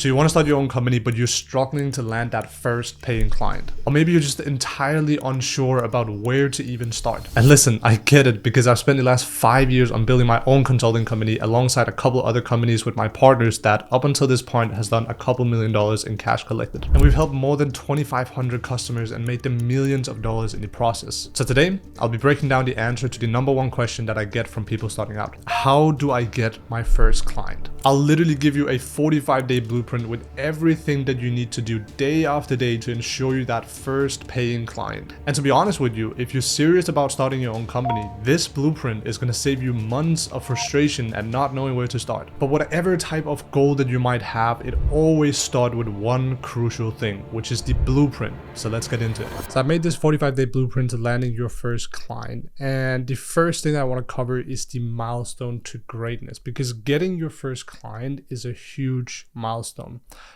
So you want to start your own company, but you're struggling to land that first paying client. Or maybe you're just entirely unsure about where to even start. And listen, I get it, because I've spent the last 5 years on building my own consulting company alongside a couple other companies with my partners that up until this point has done a couple $1 million in cash collected. And we've helped more than 2,500 customers and made them millions of dollars in the process. So today, I'll be breaking down the answer to the #1 question that I get from people starting out. How do I get my first client? I'll literally give you a 45-day blueprint with everything that you need to do day after day to ensure you that first paying client. And to be honest with you, if you're serious about starting your own company, this blueprint is going to save you months of frustration and not knowing where to start. But whatever type of goal that you might have, it always starts with one crucial thing, which is the blueprint. So let's get into it. So I've made this 45-day blueprint to landing your first client. And the first thing I want to cover is the milestone to greatness, because getting your first client is a huge milestone.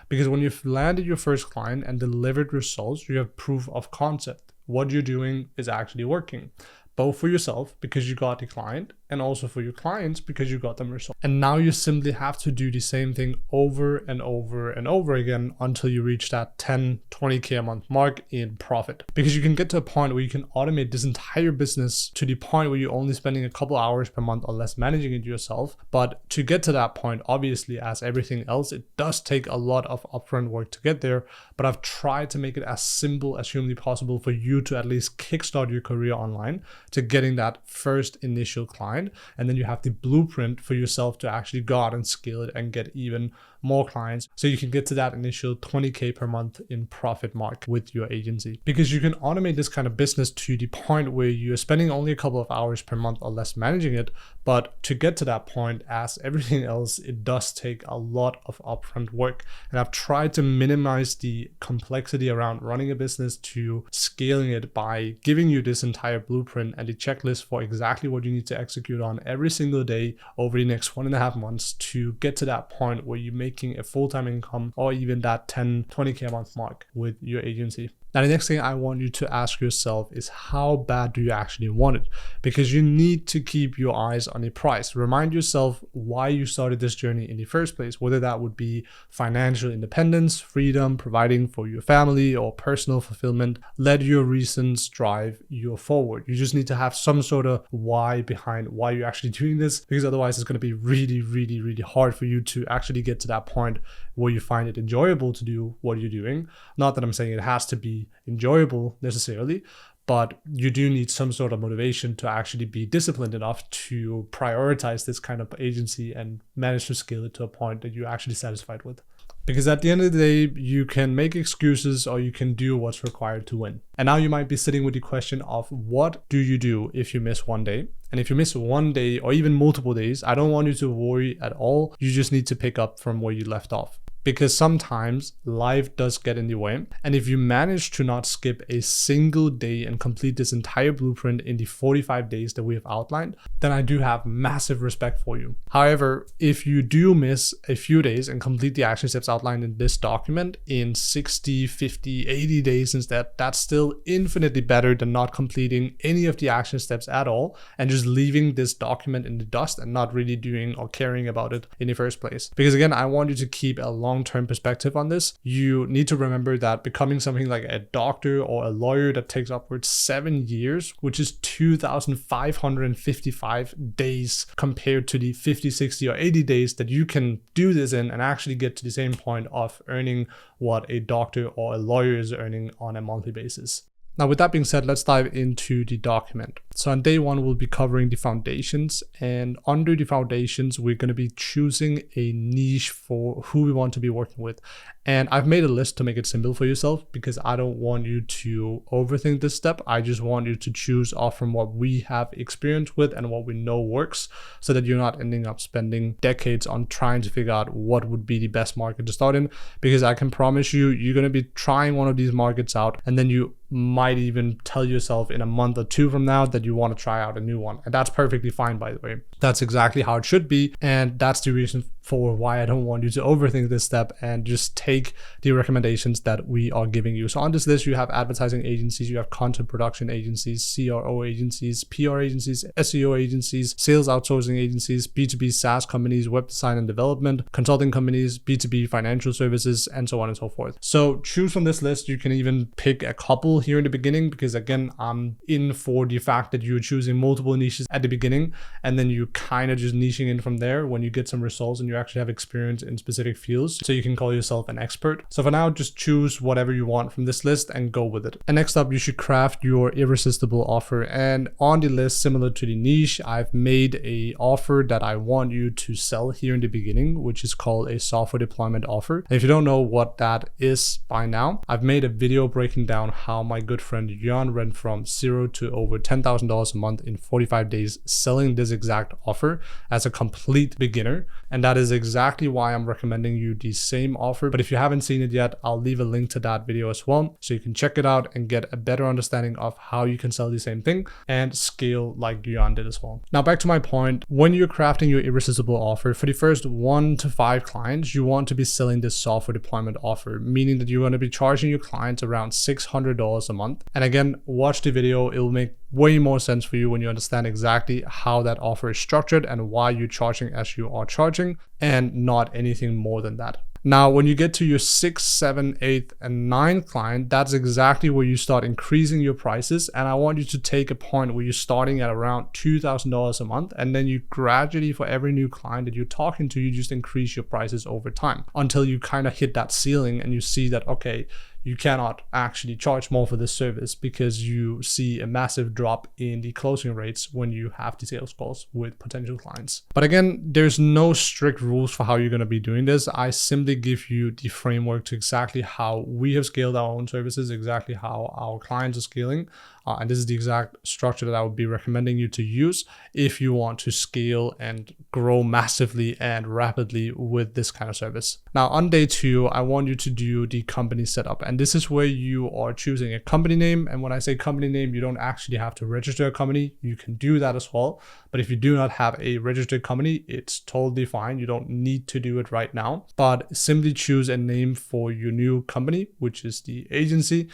Because when you've landed your first client and delivered results, you have proof of concept. What you're doing is actually working, both for yourself because you got the client, and also for your clients because you got them results. And now you simply have to do the same thing over and over and over again until you reach that 10, 20K a month mark in profit. Because you can get to a point where you can automate this entire business to the point where you're only spending a couple hours per month or less managing it yourself. But to get to that point, obviously, as everything else, it does take a lot of upfront work to get there. But I've tried to make it as simple as humanly possible for you to at least kickstart your career online to getting that first initial client. And then you have the blueprint for yourself to actually go out and scale it and get even more clients, so you can get to that initial 20K per month in profit mark with your agency. Because you can automate this kind of business to the point where you're spending only a couple of hours per month or less managing it. But to get to that point, as everything else, it does take a lot of upfront work. And I've tried to minimize the complexity around running a business to scaling it by giving you this entire blueprint and the checklist for exactly what you need to execute on every single day over the next 1.5 months to get to that point where you making a full-time income or even that 10, 20K a month mark with your agency. Now, the next thing I want you to ask yourself is, how bad do you actually want it? Because you need to keep your eyes on the price. Remind yourself why you started this journey in the first place, whether that would be financial independence, freedom, providing for your family, or personal fulfillment. Let your reasons drive you forward. You just need to have some sort of why behind why you're actually doing this, because otherwise it's going to be really, really, really hard for you to actually get to that point where you find it enjoyable to do what you're doing. Not that I'm saying it has to be enjoyable necessarily, but you do need some sort of motivation to actually be disciplined enough to prioritize this kind of agency and manage to scale it to a point that you're actually satisfied with. Because at the end of the day, you can make excuses or you can do what's required to win. And now you might be sitting with the question of, what do you do if you miss one day? And if you miss one day or even multiple days, I don't want you to worry at all. You just need to pick up from where you left off. Because sometimes life does get in the way. And if you manage to not skip a single day and complete this entire blueprint in the 45 days that we have outlined, then I do have massive respect for you. However, if you do miss a few days and complete the action steps outlined in this document in 60, 50, 80 days instead, that's still infinitely better than not completing any of the action steps at all and just leaving this document in the dust and not really doing or caring about it in the first place. Because again, I want you to keep a long-term perspective on this. You need to remember that becoming something like a doctor or a lawyer that takes upwards 7 years, which is 2,555 days compared to the 50, 60 or 80 days that you can do this in and actually get to the same point of earning what a doctor or a lawyer is earning on a monthly basis. Now, with that being said, let's dive into the document. So on day one, we'll be covering the foundations, and under the foundations, we're going to be choosing a niche for who we want to be working with. And I've made a list to make it simple for yourself because I don't want you to overthink this step. I just want you to choose off from what we have experience with and what we know works, so that you're not ending up spending decades on trying to figure out what would be the best market to start in. Because I can promise you, you're going to be trying one of these markets out, and then you might even tell yourself in a month or two from now that you want to try out a new one. And that's perfectly fine, by the way. That's exactly how it should be. And that's the reason for why I don't want you to overthink this step and just take the recommendations that we are giving you. So on this list, you have advertising agencies, you have content production agencies, CRO agencies, PR agencies, SEO agencies, sales outsourcing agencies, B2B SaaS companies, web design and development, consulting companies, B2B financial services, and so on and so forth. So choose from this list. You can even pick a couple here in the beginning, because again, I'm in for the fact that you're choosing multiple niches at the beginning, and then you kind of just niching in from there when you get some results and you actually have experience in specific fields, so you can call yourself an expert. So for now, just choose whatever you want from this list and go with it. And next up, you should craft your irresistible offer. And on the list, similar to the niche, I've made a offer that I want you to sell here in the beginning, which is called a software deployment offer. And if you don't know what that is by now, I've made a video breaking down how my good friend Jan went from $0 to over $10,000 a month in 45 days selling this exact offer as a complete beginner. And that is exactly why I'm recommending you the same offer. But if you haven't seen it yet, I'll leave a link to that video as well, so you can check it out and get a better understanding of how you can sell the same thing and scale like Jan did as well. Now back to my point, when you're crafting your irresistible offer, for the first 1 to 5 clients, you want to be selling this software deployment offer, meaning that you're going to be charging your clients around $600 a month. And again, watch the video. It will make way more sense for you when you understand exactly how that offer is structured and why you're charging as you are charging, and not anything more than that. Now, when you get to your 6th, 7th, 8th, and 9th client, that's exactly where you start increasing your prices. And I want you to take a point where you're starting at around $2,000 a month. And then you gradually, for every new client that you're talking to, you just increase your prices over time until you kind of hit that ceiling and you see that, okay, you cannot actually charge more for this service, because you see a massive drop in the closing rates when you have the sales calls with potential clients. But again, there's no strict rules for how you're going to be doing this. I simply give you the framework to exactly how we have scaled our own services, exactly how our clients are scaling. And this is the exact structure that I would be recommending you to use if you want to scale and grow massively and rapidly with this kind of service. Now, on day 2, I want you to do the company setup. And this is where you are choosing a company name. And when I say company name, you don't actually have to register a company. You can do that as well. But if you do not have a registered company, it's totally fine. You don't need to do it right now. But simply choose a name for your new company, which is the agency.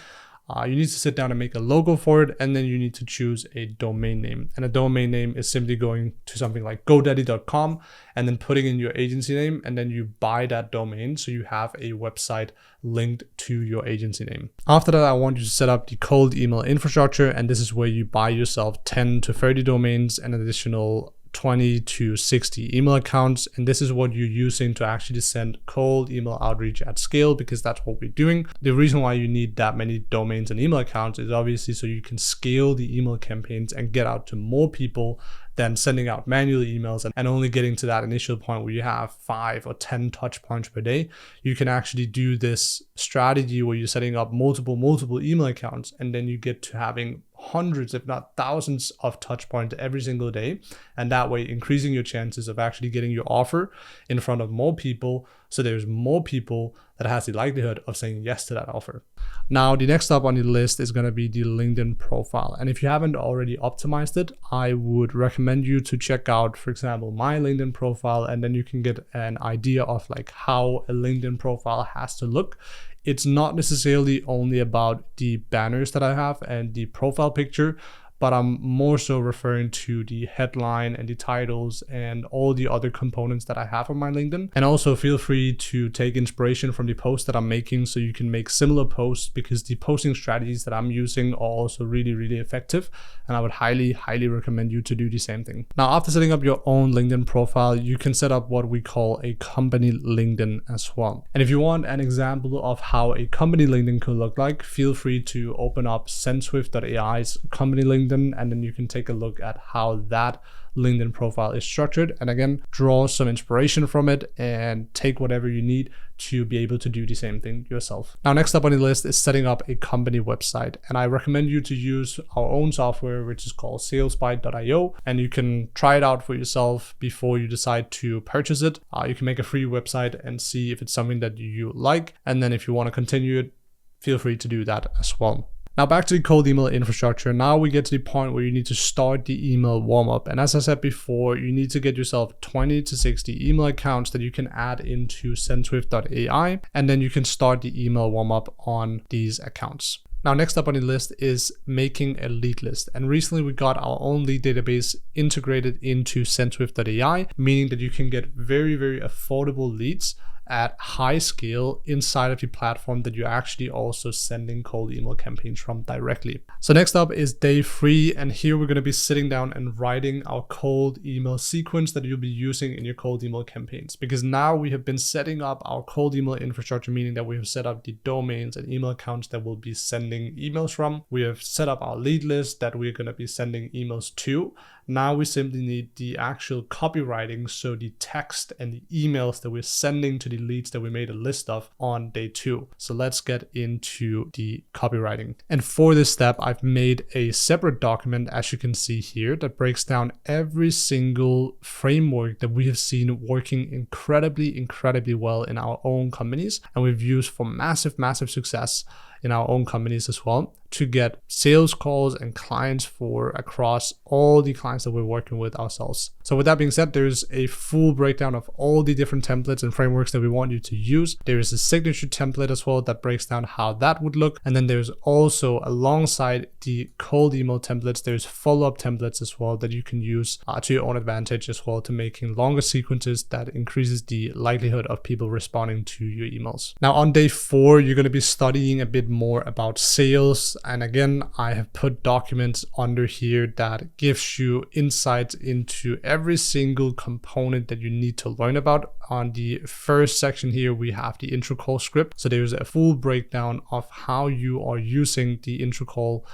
You need to sit down and make a logo for it, and then you need to choose a domain name. And a domain name is simply going to something like godaddy.com and then putting in your agency name, and then you buy that domain so you have a website linked to your agency name. After that, I want you to set up the cold email infrastructure, and this is where you buy yourself 10 to 30 domains and additional 20 to 60 email accounts. And this is what you're using to actually send cold email outreach at scale, because that's what we're doing. The reason why you need that many domains and email accounts is obviously so you can scale the email campaigns and get out to more people than sending out manual emails and only getting to that initial point where you have 5 or 10 touch points per day. You can actually do this strategy where you're setting up multiple email accounts, and then you get to having hundreds, if not thousands, of touch points every single day. And that way increasing your chances of actually getting your offer in front of more people. So there's more people that has the likelihood of saying yes to that offer. Now, the next up on the list is going to be the LinkedIn profile. And if you haven't already optimized it, I would recommend you to check out, for example, my LinkedIn profile, and then you can get an idea of like how a LinkedIn profile has to look. It's not necessarily only about the banners that I have and the profile picture, but I'm more so referring to the headline and the titles and all the other components that I have on my LinkedIn. And also feel free to take inspiration from the posts that I'm making so you can make similar posts, because the posting strategies that I'm using are also really, really effective. And I would highly, highly recommend you to do the same thing. Now, after setting up your own LinkedIn profile, you can set up what we call a company LinkedIn as well. And if you want an example of how a company LinkedIn could look like, feel free to open up sendswift.ai's company LinkedIn, and then you can take a look at how that LinkedIn profile is structured. And again, draw some inspiration from it and take whatever you need to be able to do the same thing yourself. Now, next up on the list is setting up a company website. And I recommend you to use our own software, which is called salesbyte.io. And you can try it out for yourself before you decide to purchase it. You can make a free website and see if it's something that you like. And then if you want to continue it, feel free to do that as well. Now back to the cold email infrastructure. Now we get to the point where you need to start the email warm-up. And as I said before, you need to get yourself 20 to 60 email accounts that you can add into SendSwift.ai, and then you can start the email warm-up on these accounts. Now, next up on the list is making a lead list. And recently we got our own lead database integrated into SendSwift.ai, meaning that you can get very, very affordable leads at high scale inside of the platform that you're actually also sending cold email campaigns from directly. So next up is day 3, and here we're going to be sitting down and writing our cold email sequence that you'll be using in your cold email campaigns, because now we have been setting up our cold email infrastructure, meaning that we have set up the domains and email accounts that we'll be sending emails from. We have set up our lead list that we're going to be sending emails to. Now we simply need the actual copywriting, so the text and the emails that we're sending to the leads that we made a list of on day 2. So let's get into the copywriting. And for this step, I've made a separate document, as you can see here, that breaks down every single framework that we have seen working incredibly well in our own companies, and we've used for massive success in our own companies as well, to get sales calls and clients for across all the clients that we're working with ourselves. So with that being said, there's a full breakdown of all the different templates and frameworks that we want you to use. There is a signature template as well that breaks down how that would look. And then there's also, alongside the cold email templates, there's follow-up templates as well that you can use to your own advantage as well, to making longer sequences that increases the likelihood of people responding to your emails. Now on day 4, you're going to be studying a bit more about sales. And again, I have put documents under here that gives you insights into every single component that you need to learn about. On the first section here, we have the intro call script. So there's a full breakdown of how you are using the intro call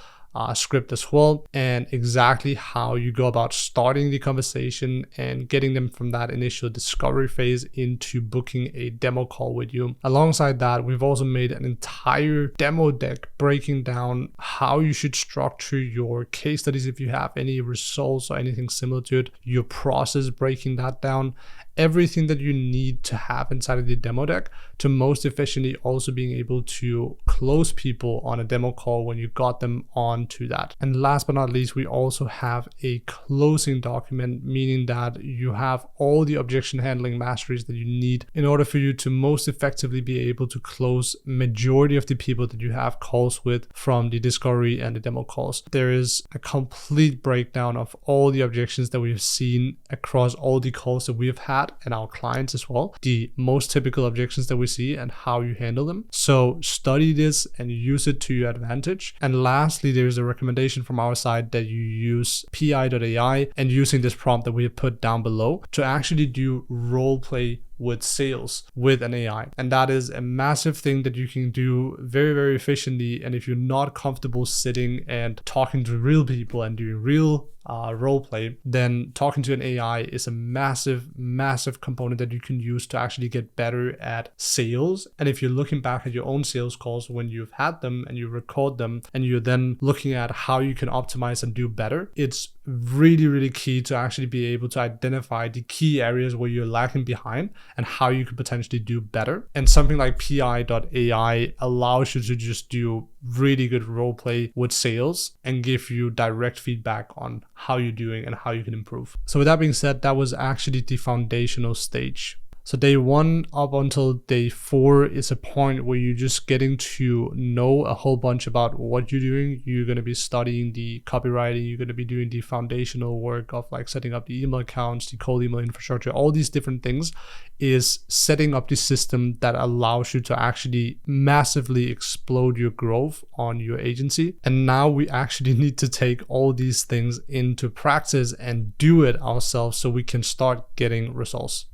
script as well, and exactly how you go about starting the conversation and getting them from that initial discovery phase into booking a demo call with you. Alongside that, we've also made an entire demo deck breaking down how you should structure your case studies if you have any results or anything similar to it, your process, breaking that down, everything that you need to have inside of the demo deck to most efficiently also being able to close people on a demo call when you got them onto that. And last but not least, we also have a closing document, meaning that you have all the objection handling masteries that you need in order for you to most effectively be able to close majority of the people that you have calls with from the discovery and the demo calls. There is a complete breakdown of all the objections that we've seen across all the calls that we have had and our clients as well, the most typical objections that we see and how you handle them. So study this and use it to your advantage. And lastly, there's a recommendation from our side that you use pi.ai and using this prompt that we have put down below to actually do role play with sales with an AI. And that is a massive thing that you can do very efficiently. And if you're not comfortable sitting and talking to real people and doing real role play, then talking to an AI is a massive component that you can use to actually get better at sales. And if you're looking back at your own sales calls when you've had them and you record them and you're then looking at how you can optimize and do better, it's really key to actually be able to identify the key areas where you're lagging behind and how you could potentially do better. And something like pi.ai allows you to just do really good role play with sales and give you direct feedback on how you're doing and how you can improve. So with that being said, that was actually the foundational stage. So day 1 up until day 4 is a point where you're just getting to know a whole bunch about what you're doing. You're going to be studying the copywriting. You're going to be doing the foundational work of like setting up the email accounts, the cold email infrastructure, all these different things is setting up the system that allows you to actually massively explode your growth on your agency. And now we actually need to take all these things into practice and do it ourselves so we can start getting results.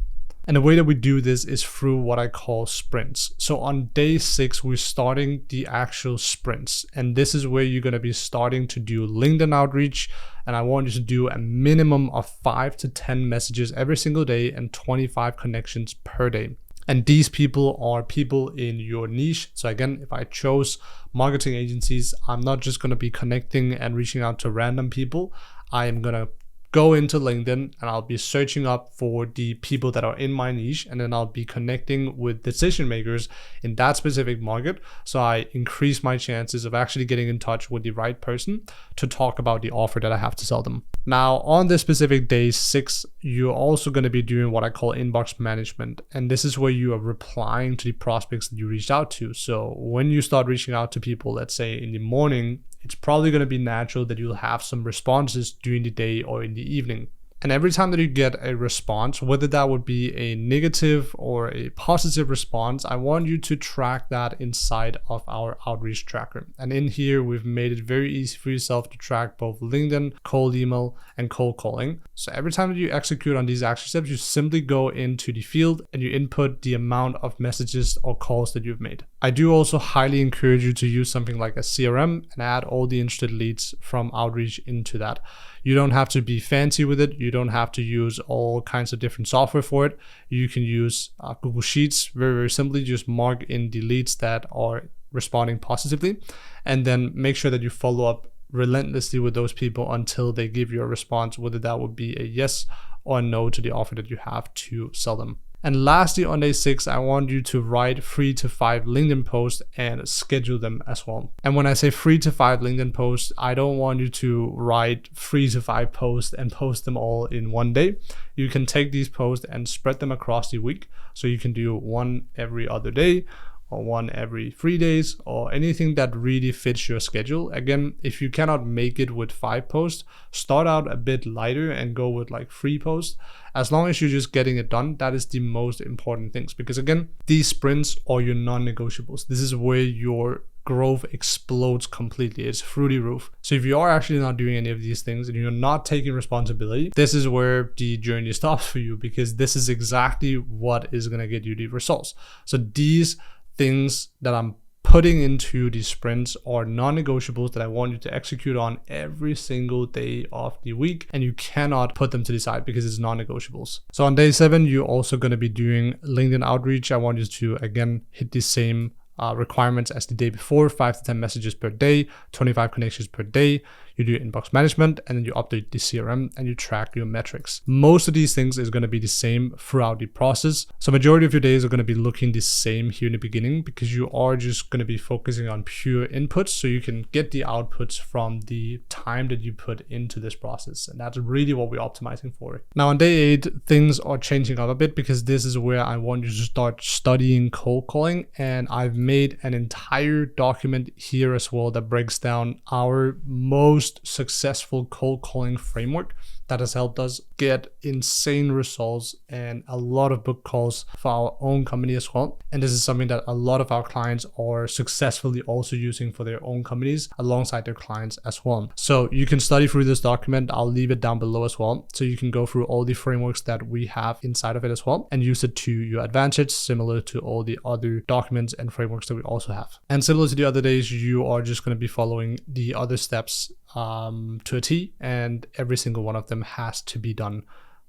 And the way that we do this is through what I call sprints. So on day 6, we're starting the actual sprints. And this is where you're going to be starting to do LinkedIn outreach. And I want you to do a minimum of 5 to 10 messages every single day and 25 connections per day. And these people are people in your niche. So again, if I chose marketing agencies, I'm not just going to be connecting and reaching out to random people. I am going to go into LinkedIn and I'll be searching up for the people that are in my niche, and then I'll be connecting with decision makers in that specific market. So I increase my chances of actually getting in touch with the right person to talk about the offer that I have to sell them. Now, on this specific day 6, you're also going to be doing what I call inbox management. And this is where you are replying to the prospects that you reached out to. So when you start reaching out to people, let's say in the morning, it's probably going to be natural that you'll have some responses during the day or in the evening. And every time that you get a response, whether that would be a negative or a positive response, I want you to track that inside of our outreach tracker. And in here, we've made it very easy for yourself to track both LinkedIn, cold email, and cold calling. So every time that you execute on these action steps, you simply go into the field and you input the amount of messages or calls that you've made. I do also highly encourage you to use something like a CRM and add all the interested leads from outreach into that. You don't have to be fancy with it. You don't have to use all kinds of different software for it. You can use Google Sheets. Very, very simply, just mark in the leads that are responding positively, and then make sure that you follow up relentlessly with those people until they give you a response, whether that would be a yes or a no to the offer that you have to sell them. And lastly, on day 6, I want you to write 3 to 5 LinkedIn posts and schedule them as well. And when I say 3 to 5 LinkedIn posts, I don't want you to write 3 to 5 posts and post them all in one day. You can take these posts and spread them across the week. So you can do one every other day, or one every 3 days, or anything that really fits your schedule. Again, if you cannot make it with 5 posts, start out a bit lighter and go with like 3 posts. As long as you're just getting it done, that is the most important things. Because again, these sprints are your non-negotiables. This is where your growth explodes completely. It's through the roof. So if you are actually not doing any of these things and you're not taking responsibility, this is where the journey stops for you, because this is exactly what is going to get you the results. So these things that I'm putting into these sprints are non-negotiables that I want you to execute on every single day of the week, and you cannot put them to the side because it's non-negotiables. So on day 7, you're also going to be doing LinkedIn outreach. I want you to again hit the same requirements as the day before: 5 to 10 messages per day, 25 connections per day. You do inbox management, and then you update the CRM and you track your metrics. Most of these things is going to be the same throughout the process. So majority of your days are going to be looking the same here in the beginning, because you are just going to be focusing on pure inputs, so you can get the outputs from the time that you put into this process. And that's really what we're optimizing for. Now on day 8, things are changing up a bit, because this is where I want you to start studying cold calling. And I've made an entire document here as well that breaks down our most successful cold calling framework that has helped us get insane results and a lot of book calls for our own company as well. And this is something that a lot of our clients are successfully also using for their own companies alongside their clients as well. So you can study through this document. I'll leave it down below as well, so you can go through all the frameworks that we have inside of it as well and use it to your advantage, similar to all the other documents and frameworks that we also have. And similar to the other days, you are just going to be following the other steps to a T, and every single one of them has to be done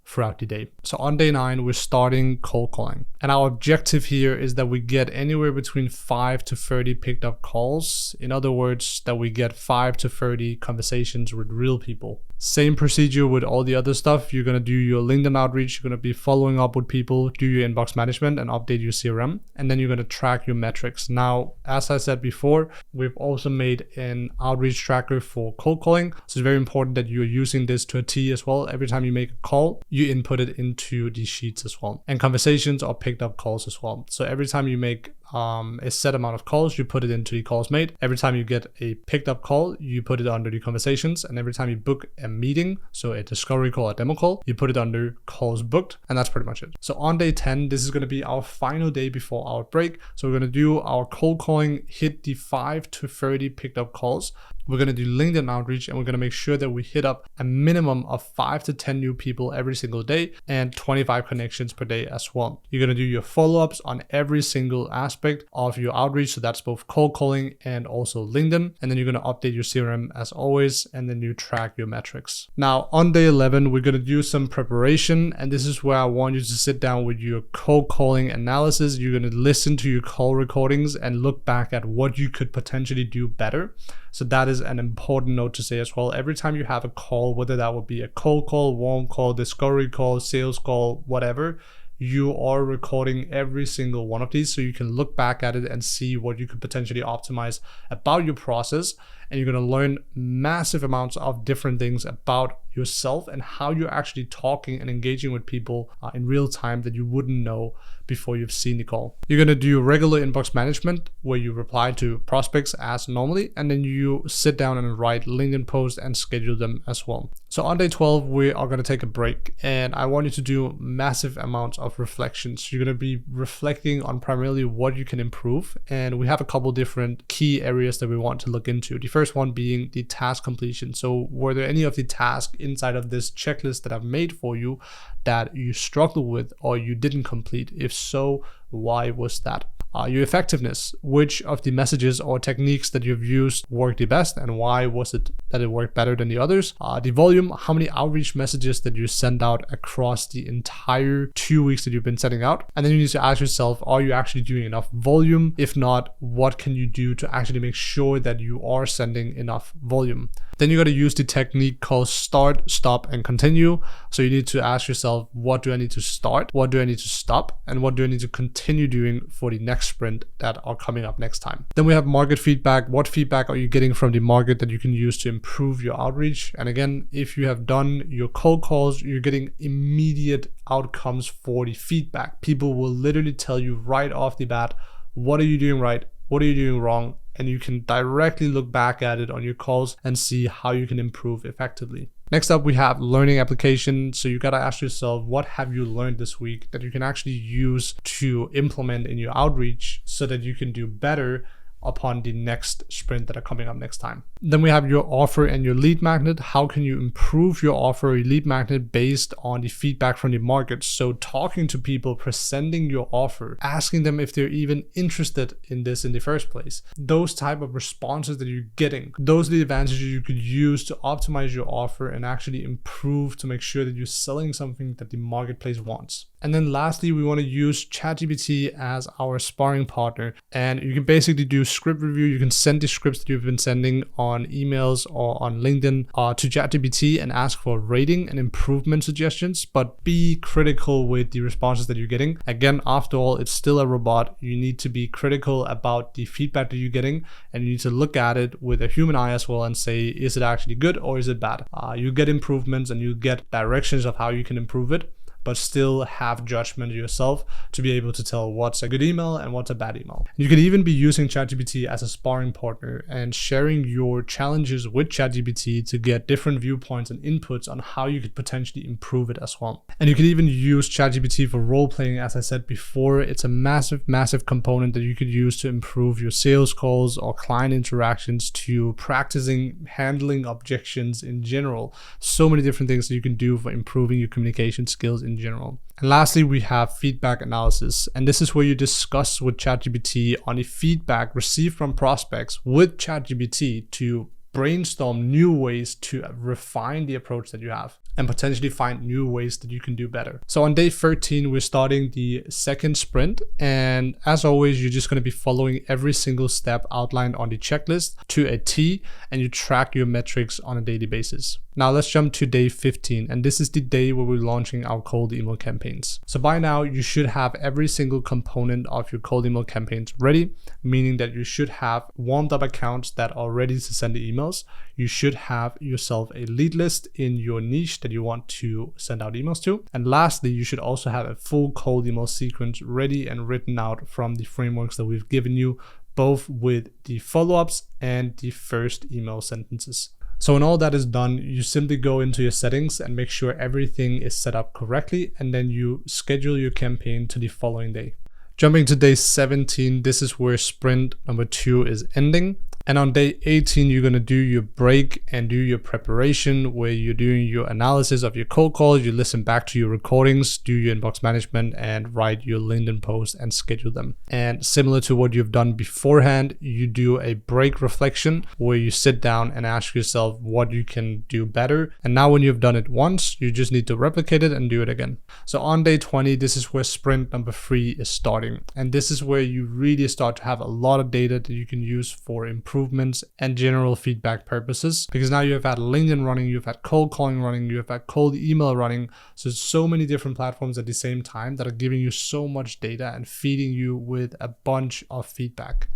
throughout the day. So on day 9, we're starting cold calling. And our objective here is that we get anywhere between 5 to 30 picked up calls. In other words, that we get 5 to 30 conversations with real people. Same procedure with all the other stuff. You're going to do your LinkedIn outreach. You're going to be following up with people, do your inbox management, and update your CRM. And then you're going to track your metrics. Now, as I said before, we've also made an outreach tracker for cold calling. So it's very important that you're using this to a T as well. Every time you make a call, you input it into these sheets as well. And conversations are picked up calls as well. So every time you make a set amount of calls, you put it into the calls made. Every time you get a picked up call, you put it under the conversations. And every time you book a meeting, so a discovery call, a demo call, you put it under calls booked. And that's pretty much it. So on day 10, this is going to be our final day before our break. So we're going to do our cold calling, hit the 5 to 30 picked up calls. We're going to do LinkedIn outreach, and we're going to make sure that we hit up a minimum of 5 to 10 new people every single day and 25 connections per day as well. You're going to do your follow-ups on every single aspect of your outreach. So that's both cold calling and also LinkedIn. And then you're going to update your CRM as always, and then you track your metrics. Now on day 11, we're going to do some preparation. And this is where I want you to sit down with your cold calling analysis. You're going to listen to your call recordings and look back at what you could potentially do better So that is an important note to say as well. Every time you have a call, whether that would be a cold call, warm call, discovery call, sales call, whatever, you are recording every single one of these so you can look back at it and see what you could potentially optimize about your process. And you're going to learn massive amounts of different things about yourself and how you're actually talking and engaging with people in real time that you wouldn't know before you've seen the call. You're going to do regular inbox management where you reply to prospects as normally, and then you sit down and write LinkedIn posts and schedule them as well. So on day 12, we are going to take a break, and I want you to do massive amounts of reflections. You're going to be reflecting on primarily what you can improve, and we have a couple different key areas that we want to look into. The first one being the task completion. So were there any of the tasks inside of this checklist that I've made for you that you struggled with or you didn't complete? If so, why was that? Your effectiveness, which of the messages or techniques that you've used worked the best, and why was it that it worked better than the others? The volume, how many outreach messages that you send out across the entire 2 weeks that you've been sending out? And then you need to ask yourself, are you actually doing enough volume? If not, what can you do to actually make sure that you are sending enough volume? Then you got to use the technique called start, stop, and continue. So you need to ask yourself, what do I need to start? What do I need to stop? And what do I need to continue doing for the next sprint that are coming up next time? Then we have market feedback. What feedback are you getting from the market that you can use to improve your outreach? And again, if you have done your cold calls, you're getting immediate outcomes for the feedback. People will literally tell you right off the bat, what are you doing right? What are you doing wrong? And you can directly look back at it on your calls and see how you can improve effectively. Next up, we have learning application. So you got to ask yourself, what have you learned this week that you can actually use to implement in your outreach so that you can do better upon the next sprint that are coming up next time. Then we have your offer and your lead magnet. How can you improve your offer or your lead magnet based on the feedback from the market? So talking to people, presenting your offer, asking them if they're even interested in this in the first place. Those type of responses that you're getting, those are the advantages you could use to optimize your offer and actually improve to make sure that you're selling something that the marketplace wants. And then lastly, we want to use ChatGPT as our sparring partner. And you can basically do script review. You can send the scripts that you've been sending on emails or on LinkedIn to ChatGPT and ask for rating and improvement suggestions, but be critical with the responses that you're getting. Again, after all, it's still a robot. You need to be critical about the feedback that you're getting, and you need to look at it with a human eye as well and say, is it actually good or is it bad? You get improvements and you get directions of how you can improve it, but still have judgment yourself to be able to tell what's a good email and what's a bad email. You can even be using ChatGPT as a sparring partner and sharing your challenges with ChatGPT to get different viewpoints and inputs on how you could potentially improve it as well. And you can even use ChatGPT for role playing. As I said before, it's a massive component that you could use to improve your sales calls or client interactions, to practicing handling objections in general. So many different things that you can do for improving your communication skills in general. And lastly, we have feedback analysis. And this is where you discuss with ChatGPT on the feedback received from prospects with ChatGPT to brainstorm new ways to refine the approach that you have and potentially find new ways that you can do better. So on day 13, we're starting the second sprint. And as always, you're just going to be following every single step outlined on the checklist to a T, and you track your metrics on a daily basis. Now let's jump to day 15, and this is the day where we're launching our cold email campaigns. So by now you should have every single component of your cold email campaigns ready, meaning that you should have warmed up accounts that are ready to send the emails. You should have yourself a lead list in your niche that you want to send out emails to. And lastly, you should also have a full cold email sequence ready and written out from the frameworks that we've given you, both with the follow-ups and the first email sentences. So when all that is done, you simply go into your settings and make sure everything is set up correctly, and then you schedule your campaign to the following day. Jumping to day 17, this is where sprint number 2 is ending. And on day 18, you're going to do your break and do your preparation, where you're doing your analysis of your cold calls, you listen back to your recordings, do your inbox management, and write your LinkedIn posts and schedule them. And similar to what you've done beforehand, you do a break reflection where you sit down and ask yourself what you can do better. And now when you've done it once, you just need to replicate it and do it again. So on day 20, this is where sprint number 3 is starting. And this is where you really start to have a lot of data that you can use for improvement improvements and general feedback purposes, because now you have had LinkedIn running, you've had cold calling running, you have had cold email running. So many different platforms at the same time that are giving you so much data and feeding you with a bunch of feedback.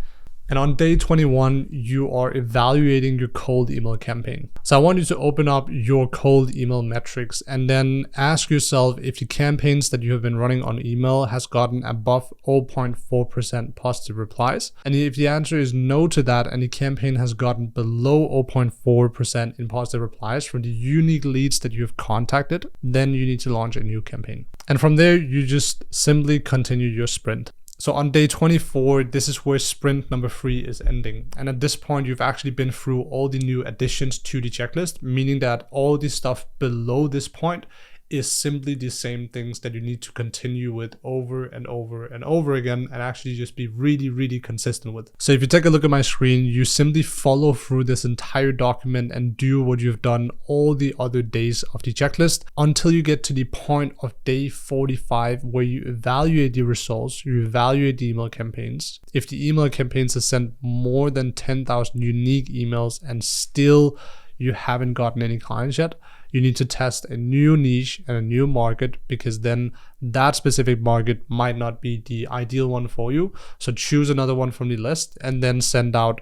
And on day 21, you are evaluating your cold email campaign. So I want you to open up your cold email metrics and then ask yourself if the campaigns that you have been running on email has gotten above 0.4% positive replies. And if the answer is no to that, and the campaign has gotten below 0.4% in positive replies from the unique leads that you have contacted, then you need to launch a new campaign. And from there, you just simply continue your sprint. So on day 24, this is where sprint number 3 is ending. And at this point, you've actually been through all the new additions to the checklist, meaning that all the stuff below this point is simply the same things that you need to continue with over and over and over again, and actually just be really, really consistent with. So if you take a look at my screen, you simply follow through this entire document and do what you've done all the other days of the checklist until you get to the point of day 45, where you evaluate the results, you evaluate the email campaigns. If the email campaigns have sent more than 10,000 unique emails and still you haven't gotten any clients yet, you need to test a new niche and a new market, because then that specific market might not be the ideal one for you. So choose another one from the list and then send out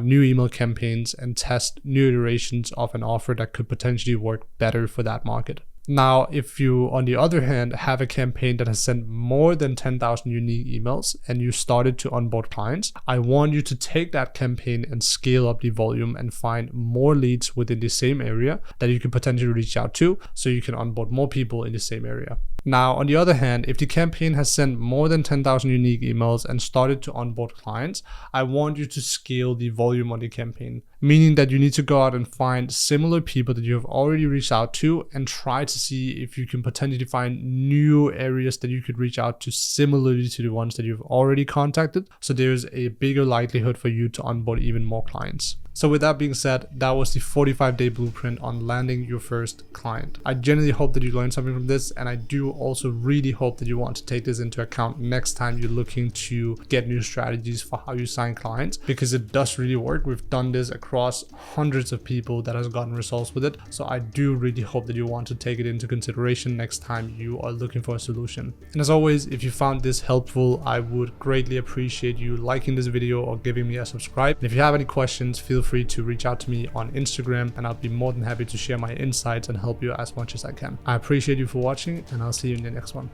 new email campaigns and test new iterations of an offer that could potentially work better for that market. Now, if you, on the other hand, have a campaign that has sent more than 10,000 unique emails and you started to onboard clients, I want you to take that campaign and scale up the volume and find more leads within the same area that you can potentially reach out to, so you can onboard more people in the same area. Now, on the other hand, if the campaign has sent more than 10,000 unique emails and started to onboard clients, I want you to scale the volume on the campaign, meaning that you need to go out and find similar people that you have already reached out to and try to see if you can potentially find new areas that you could reach out to similarly to the ones that you've already contacted. So there's a bigger likelihood for you to onboard even more clients. So with that being said, that was the 45-day blueprint on landing your first client. I genuinely hope that you learned something from this, and I do also really hope that you want to take this into account next time you're looking to get new strategies for how you sign clients, because it does really work. We've done this across hundreds of people that has gotten results with it. So I do really hope that you want to take it into consideration next time you are looking for a solution. And as always, if you found this helpful, I would greatly appreciate you liking this video or giving me a subscribe. And if you have any questions, feel free to reach out to me on Instagram, and I'll be more than happy to share my insights and help you as much as I can. I appreciate you for watching, and I'll see you in the next one.